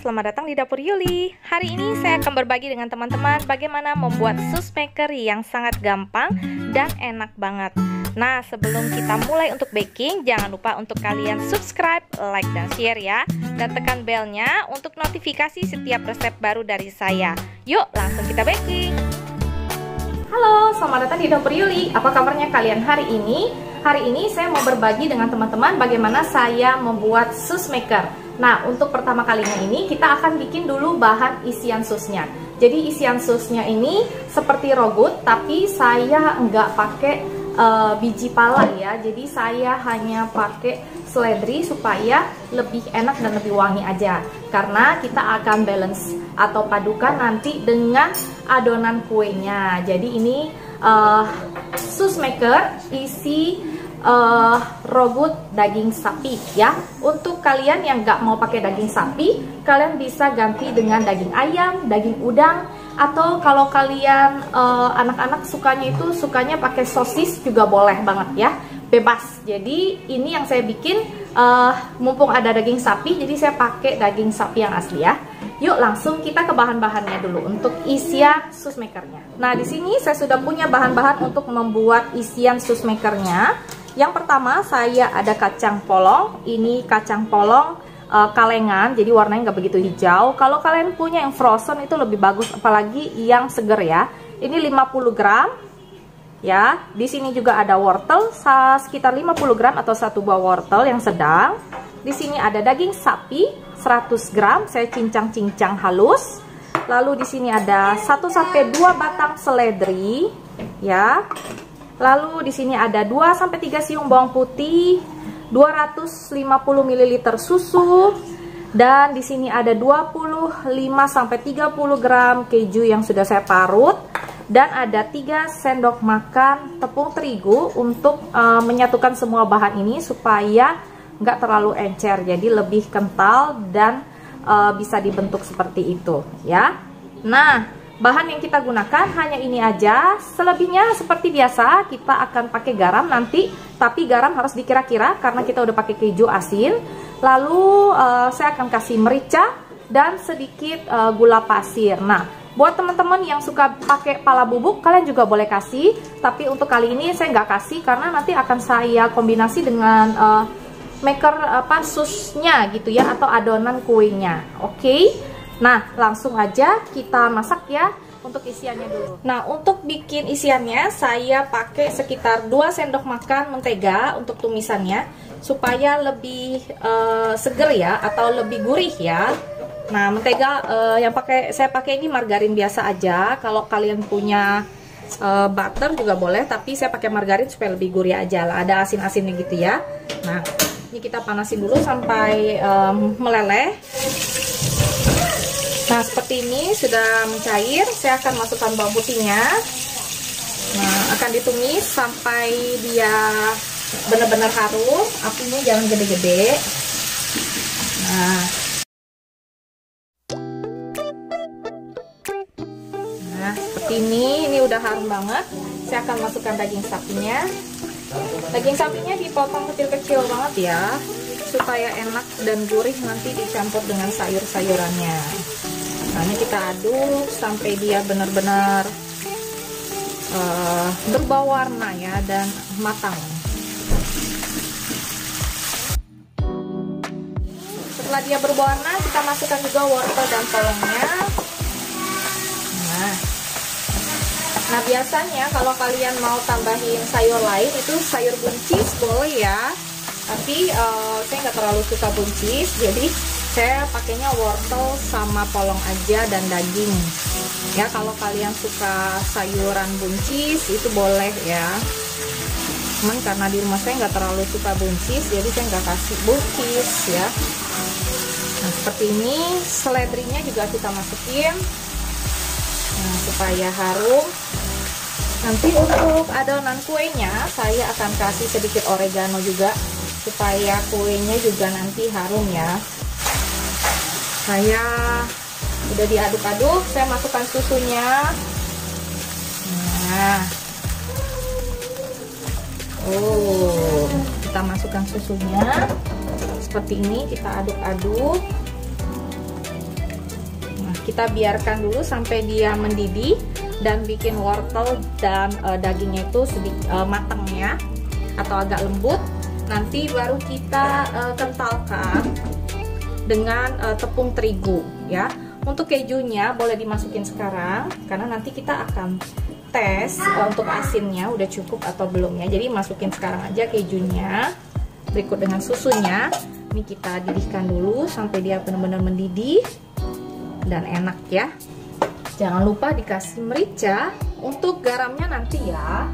selamat datang di Dapur Yuli. Hari ini saya akan berbagi dengan teman-teman bagaimana membuat sus maker yang sangat gampang dan enak banget. Nah, sebelum kita mulai untuk baking, jangan lupa untuk kalian subscribe, like, dan share ya. Dan tekan belnya untuk notifikasi setiap resep baru dari saya. Yuk, langsung kita baking. Halo, selamat datang di Dapur Yuli. Apa kabarnya kalian hari ini? Hari ini saya mau berbagi dengan teman-teman bagaimana saya membuat sus maker. Nah, untuk pertama kalinya ini kita akan bikin dulu bahan isian susnya. Jadi isian susnya ini seperti rogut, tapi saya nggak pakai biji pala ya. Jadi saya hanya pakai seledri supaya lebih enak dan lebih wangi aja. Karena kita akan balance atau padukan nanti dengan adonan kuenya. Jadi ini sus maker isi rogut daging sapi ya. Untuk kalian yang nggak mau pakai daging sapi, kalian bisa ganti dengan daging ayam, daging udang, atau kalau kalian anak-anak sukanya pakai sosis juga boleh banget ya, bebas. Jadi ini yang saya bikin mumpung ada daging sapi, jadi saya pakai daging sapi yang asli ya. Yuk langsung kita ke bahan-bahannya dulu untuk isian sus makernya. Nah, di sini saya sudah punya bahan-bahan untuk membuat isian sus makernya. Yang pertama saya ada kacang polong. Ini kacang polong kalengan, jadi warnanya nggak begitu hijau. Kalau kalian punya yang frozen itu lebih bagus, apalagi yang seger ya. Ini 50 gram ya. Di sini juga ada wortel sekitar 50 gram atau satu buah wortel yang sedang. Di sini ada daging sapi 100 gram, saya cincang-cincang halus. Lalu di sini ada 1-2 batang seledri ya. Lalu di sini ada 2-3 siung bawang putih, 250 ml susu, dan di sini ada 25-30 gram keju yang sudah saya parut, dan ada 3 sendok makan tepung terigu untuk menyatukan semua bahan ini supaya nggak terlalu encer, jadi lebih kental dan bisa dibentuk seperti itu ya. Nah, bahan yang kita gunakan hanya ini aja. Selebihnya seperti biasa kita akan pakai garam nanti, tapi garam harus dikira-kira karena kita udah pakai keju asin. Lalu saya akan kasih merica dan sedikit gula pasir. Nah, buat teman-teman yang suka pakai pala bubuk, kalian juga boleh kasih. Tapi untuk kali ini saya nggak kasih karena nanti akan saya kombinasi dengan maker susnya gitu ya, atau adonan kuenya. Oke. Nah, langsung aja kita masak ya untuk isiannya dulu. Nah, untuk bikin isiannya saya pakai sekitar 2 sendok makan mentega untuk tumisannya supaya lebih seger ya, atau lebih gurih ya. Nah, mentega yang saya pakai ini margarin biasa aja. Kalau kalian punya butter juga boleh, tapi saya pakai margarin supaya lebih gurih aja lah. Ada asin-asinnya gitu ya. Nah, ini kita panasin dulu sampai meleleh. Nah, seperti ini sudah mencair. Saya akan masukkan bawang putihnya. Nah, akan ditumis sampai dia benar-benar harum. Apinya jangan gede-gede. Nah, seperti ini udah harum banget. Saya akan masukkan daging sapinya. Daging sapinya dipotong kecil-kecil banget ya, supaya enak dan gurih nanti dicampur dengan sayur-sayurannya. Nah, ini kita aduk sampai dia benar-benar berubah warna ya dan matang. Setelah dia berubah warna, kita masukkan juga wortel dan polongnya. Nah, biasanya kalau kalian mau tambahin sayur lain itu sayur buncis boleh ya. Tapi saya nggak terlalu suka buncis, jadi saya pakainya wortel sama polong aja dan daging ya. Kalau kalian suka sayuran buncis itu boleh ya, cuman karena di rumah saya nggak terlalu suka buncis, jadi saya nggak kasih buncis ya. Nah, seperti ini. Seledrinya juga kita masukin supaya harum. Nanti untuk adonan kuenya saya akan kasih sedikit oregano juga supaya kuenya juga nanti harum ya. Saya udah diaduk-aduk, saya masukkan susunya. Nah, kita masukkan susunya seperti ini, kita aduk-aduk. kita biarkan dulu sampai dia mendidih dan bikin wortel dan dagingnya itu sedikit matang ya, atau agak lembut. Nanti baru kita kentalkan dengan tepung terigu ya. Untuk kejunya boleh dimasukin sekarang karena nanti kita akan tes untuk asinnya udah cukup atau belum ya. Jadi masukin sekarang aja kejunya, berikut dengan susunya. Ini kita didihkan dulu sampai dia benar-benar mendidih dan enak ya. Jangan lupa dikasih merica. Untuk garamnya nanti ya.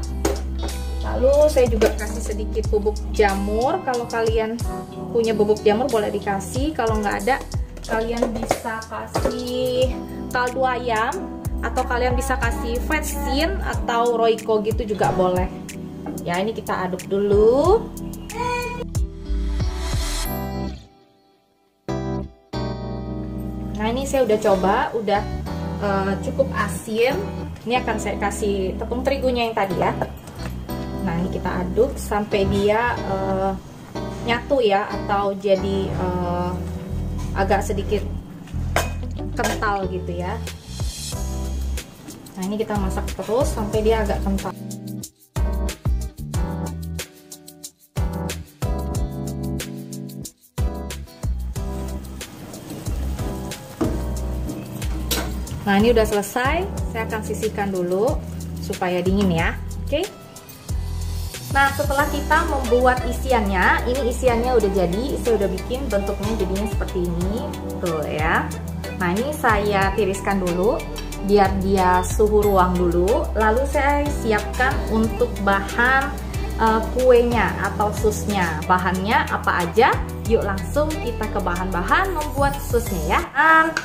Lalu saya juga kasih sedikit bubuk jamur. Kalau kalian punya bubuk jamur boleh dikasih. Kalau nggak ada, kalian bisa kasih kaldu ayam, atau kalian bisa kasih vetsin atau royco gitu juga boleh. Ya, ini kita aduk dulu. Nah, ini saya udah coba, udah cukup asin. Ini akan saya kasih tepung terigunya yang tadi ya. Nah, ini kita aduk sampai dia nyatu ya, atau jadi agak sedikit kental gitu ya. Nah, ini kita masak terus sampai dia agak kental. Nah, ini udah selesai. Saya akan sisihkan dulu supaya dingin ya. Oke. Nah, setelah kita membuat isiannya, ini isiannya udah jadi. Saya udah bikin bentuknya jadinya seperti ini, tuh ya. Nah, ini saya tiriskan dulu biar dia suhu ruang dulu. Lalu saya siapkan untuk bahan kuenya atau susnya. Bahannya apa aja? Yuk langsung kita ke bahan-bahan membuat susnya ya.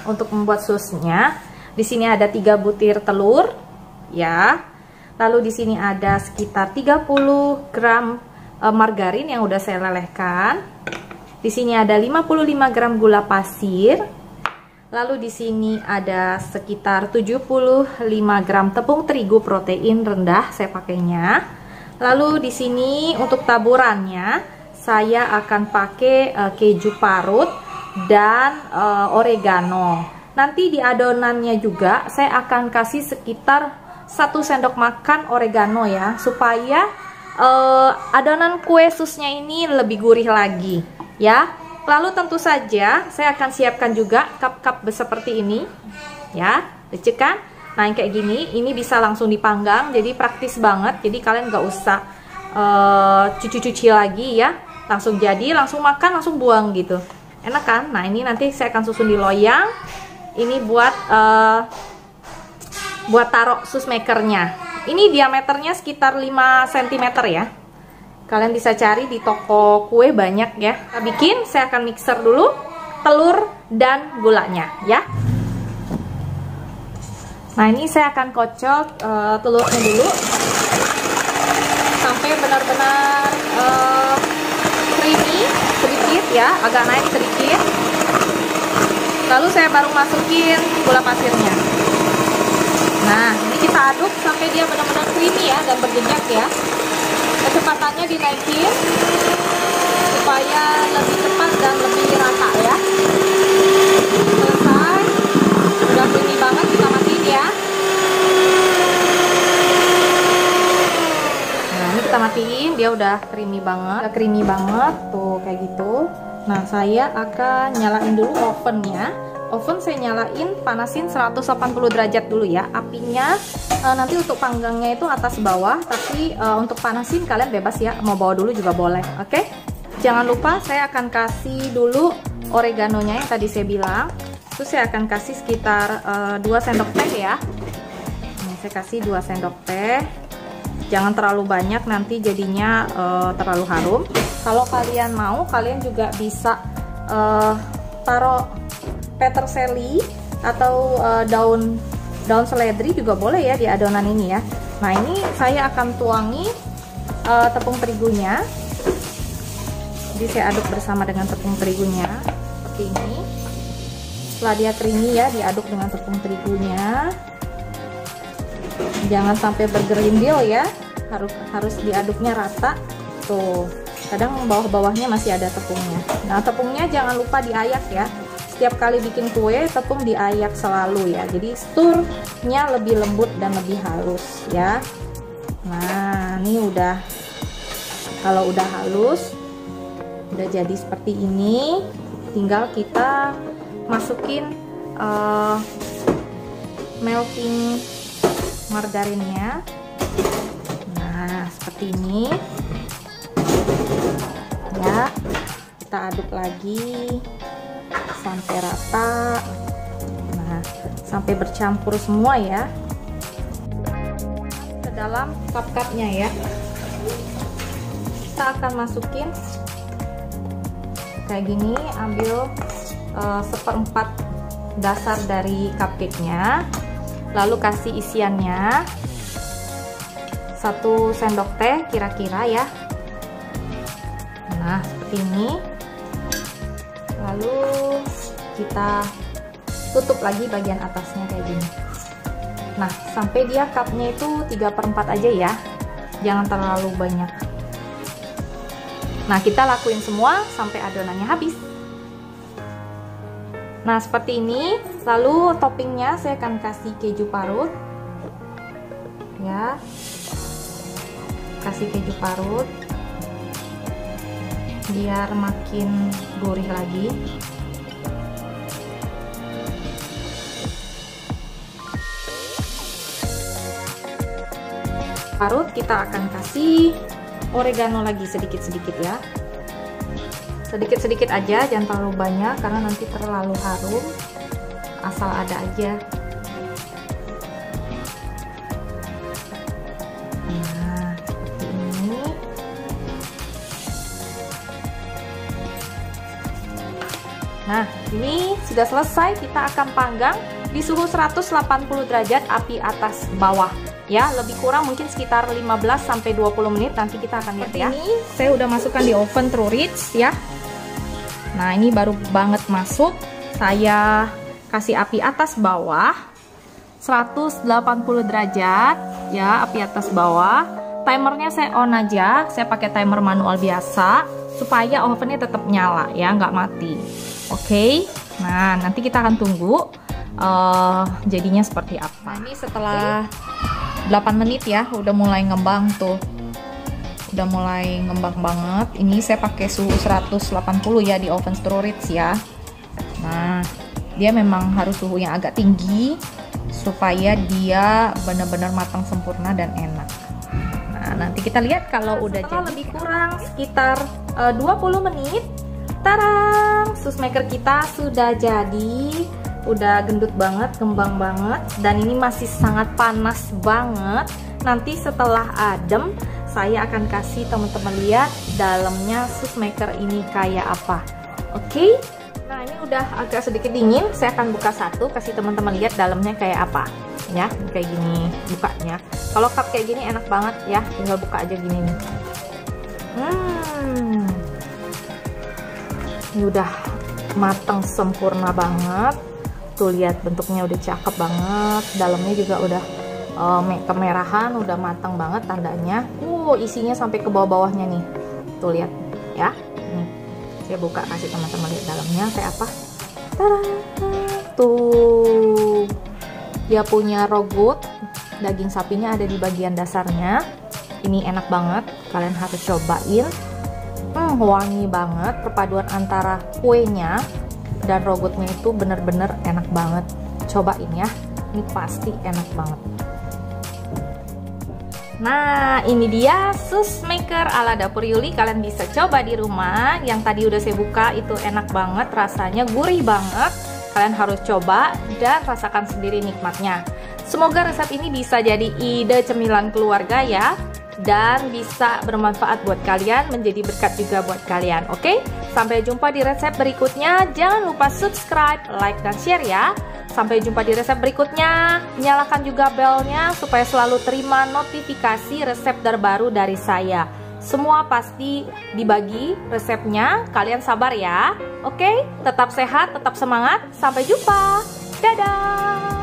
Untuk membuat susnya, di sini ada 3 butir telur, ya. Lalu di sini ada sekitar 30 gram margarin yang udah saya lelehkan. Di sini ada 55 gram gula pasir. Lalu di sini ada sekitar 75 gram tepung terigu protein rendah saya pakainya. Lalu di sini untuk taburannya saya akan pakai keju parut dan oregano. Nanti di adonannya juga saya akan kasih sekitar 1 sendok makan oregano ya, supaya adonan kue susnya ini lebih gurih lagi ya. Lalu tentu saja saya akan siapkan juga cup-cup seperti ini ya, lucu kan? Nah, yang kayak gini, ini bisa langsung dipanggang, jadi praktis banget. Jadi kalian nggak usah cuci-cuci lagi ya, langsung jadi, langsung makan, langsung buang gitu, enak kan? Nah, ini nanti saya akan susun di loyang. Ini buat taruh sus makernya. Ini diameternya sekitar 5 cm ya. Kalian bisa cari di toko kue banyak ya. Kita bikin, saya akan mixer dulu telur dan gulanya ya. Nah, ini saya akan kocok telurnya dulu sampai benar-benar creamy sedikit ya, agak naik sedikit. Lalu saya baru masukin gula pasirnya. Nah, ini kita aduk sampai dia benar-benar creamy ya dan berjejak ya. Kecepatannya dinaikin supaya lebih cepat dan lebih rata ya. Selesai. Udah creamy banget, kita matiin ya. Nah, ini kita matiin, dia udah creamy banget. Udah creamy banget tuh kayak gitu. Nah, saya akan nyalain dulu ovennya. Oven saya nyalain, panasin 180 derajat dulu ya. Apinya nanti untuk panggangnya itu atas bawah, tapi untuk panasin kalian bebas ya, mau bawa dulu juga boleh. Oke? Jangan lupa saya akan kasih dulu oreganonya yang tadi saya bilang. Terus saya akan kasih sekitar 2 sendok teh ya. Ini saya kasih 2 sendok teh. Jangan terlalu banyak, nanti jadinya terlalu harum. Kalau kalian mau, kalian juga bisa taruh peterseli atau daun seledri juga boleh ya di adonan ini ya. Nah, ini saya akan tuangi tepung terigunya. Jadi saya aduk bersama dengan tepung terigunya seperti ini. Setelah dia creamy ya, diaduk dengan tepung terigunya. Jangan sampai bergerindil ya, harus diaduknya rata. Tuh, kadang bawah-bawahnya masih ada tepungnya. Nah, tepungnya jangan lupa diayak ya. setiap kali bikin kue tepung diayak selalu ya, jadi teksturnya lebih lembut dan lebih halus ya. Nah ini udah, kalau udah halus, udah jadi seperti ini, tinggal kita masukin melting margarinnya. Nah seperti ini ya, kita aduk lagi sampai rata. Nah sampai bercampur semua ya ke dalam cup-cupnya ya. Kita akan masukin kayak gini, ambil 1/4 dasar dari cupcake-nya, lalu kasih isiannya 1 sendok teh kira-kira ya. Nah seperti ini, lalu kita tutup lagi bagian atasnya kayak gini. Nah sampai dia cupnya itu 3/4 aja ya, jangan terlalu banyak. Nah kita lakuin semua sampai adonannya habis. Nah seperti ini, lalu toppingnya saya akan kasih keju parut ya, kasih keju parut biar makin gurih lagi. Parut kita akan kasih oregano lagi sedikit-sedikit ya, sedikit-sedikit aja, jangan terlalu banyak karena nanti terlalu harum, asal ada aja. Nah seperti ini. Nah ini sudah selesai, kita akan panggang di suhu 180 derajat api atas bawah ya, lebih kurang mungkin sekitar 15-20 menit, nanti kita akan lihat ya. Ini saya udah masukkan di oven True Rich ya. Nah ini baru banget masuk, saya kasih api atas bawah 180 derajat ya, api atas bawah. Timernya saya on aja, saya pakai timer manual biasa supaya ovennya tetap nyala ya, nggak mati. Oke, nah nanti kita akan tunggu jadinya seperti apa. Nah, ini setelah 8 menit ya, udah mulai ngembang tuh, udah mulai ngembang banget. Ini saya pakai suhu 180 ya di oven True Rich ya. Nah dia memang harus suhu yang agak tinggi supaya dia benar-benar matang sempurna dan enak. Nah nanti kita lihat kalau udah jadi. Lebih kurang sekitar 20 menit, tarang, sus maker kita sudah jadi. Udah gendut banget, kembang banget, dan ini masih sangat panas banget. Nanti setelah adem saya akan kasih teman-teman lihat dalamnya sus maker ini kayak apa. Oke? Nah ini udah agak sedikit dingin, saya akan buka satu, kasih teman-teman lihat dalamnya kayak apa ya. Kayak gini bukanya. Kalau cup kayak gini enak banget ya, tinggal buka aja gini nih. Ini udah matang sempurna banget. Tuh lihat bentuknya udah cakep banget, dalamnya juga udah kemerahan, udah matang banget tandanya. Isinya sampai ke bawah-bawahnya nih. Tuh lihat ya. Nih, saya buka kasih teman-teman lihat dalamnya kayak apa. Tada! Tuh. Dia punya rogut, daging sapinya ada di bagian dasarnya. Ini enak banget, kalian harus cobain. Wangi banget, perpaduan antara kuenya dan rogutnya itu bener-bener enak banget. Cobain ya, ini pasti enak banget. Nah ini dia sus maker ala dapur Yuli, kalian bisa coba di rumah. Yang tadi udah saya buka itu enak banget, rasanya gurih banget. Kalian harus coba dan rasakan sendiri nikmatnya. Semoga resep ini bisa jadi ide cemilan keluarga ya, dan bisa bermanfaat buat kalian, menjadi berkat juga buat kalian. Oke, sampai jumpa di resep berikutnya. Jangan lupa subscribe, like, dan share ya. Sampai jumpa di resep berikutnya. Nyalakan juga belnya supaya selalu terima notifikasi resep terbaru dari saya. Semua pasti dibagi resepnya, kalian sabar ya. Oke, tetap sehat, tetap semangat. Sampai jumpa. Dadah.